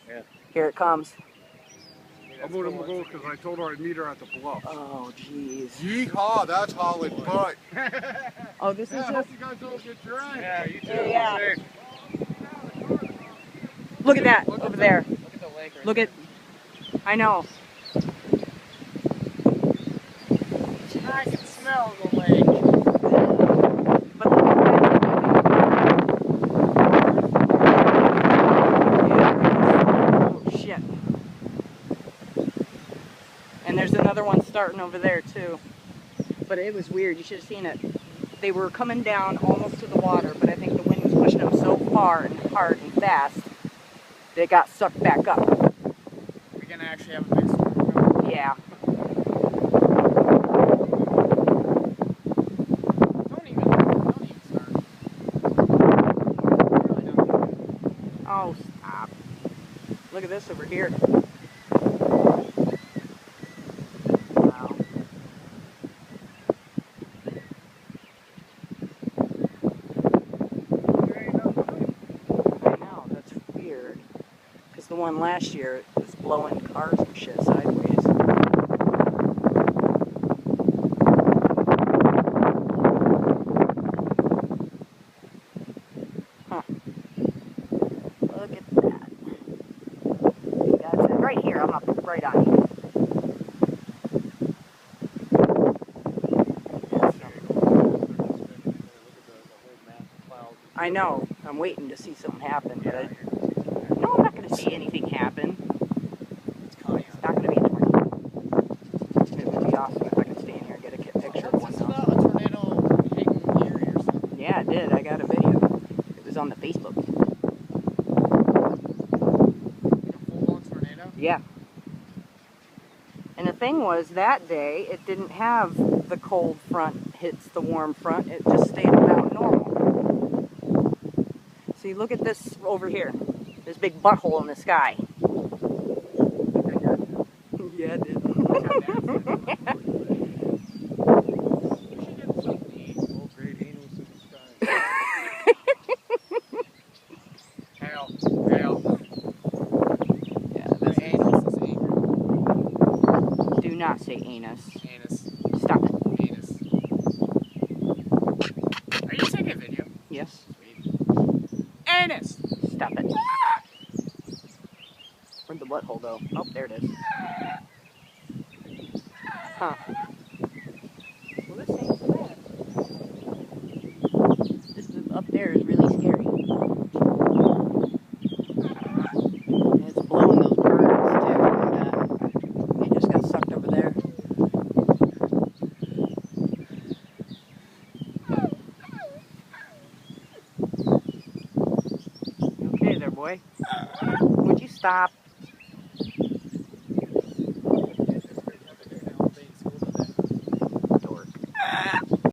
Yeah. Here it comes. I'm gonna go because I told her I'd meet her at the bluff. Oh, jeez. Yeehaw, that's hauling butt. Oh, this is I just... hope you guys all get dry. Yeah, you too. Yeah. Safe. Look at that, Look over at there. Look at the lake right Look there. at... I know. I can smell the lake. But look at that. Oh, shit. And there's another one starting over there, too. But it was weird. You should have seen it. They were coming down almost to the water, but I think the wind was pushing them so far and hard and fast, they got sucked back up. We're gonna actually have a big storm. Yeah. Don't even start. Really don't. Oh, stop. Look at this over here. Wow. I know, that's weird. Because the one last year was blowing cars and shit sideways. Huh. Look at that. You got it right here. I'm up right on you. I know. I'm waiting to see something happen, but no, I'm not going to see anything happen. It's Conneaut. It's not going to be a tornado. It would be awesome if I could stand here and get a picture of one. What's this about? A tornado hitting Erie or something? Yeah, it did. I got a video. It was on the Facebook. Like a full-on tornado? Yeah. And the thing was, that day, it didn't have the cold front hits the warm front. It just stayed about normal. See, look at this over here. This big butthole in the sky. Yeah, it did. Hail. Yeah, this Anus is angry. do not say anus. Anus. Stop it. Anus. Are you taking a video? Yes. Sweet. Anus! Stop it. Where'd the butthole go? Oh, there it is. Huh. Well, this ain't so bad. This up there is really scary. And it's blowing those birds, too. And, they just got sucked over there. You okay there, boy? Would you stop?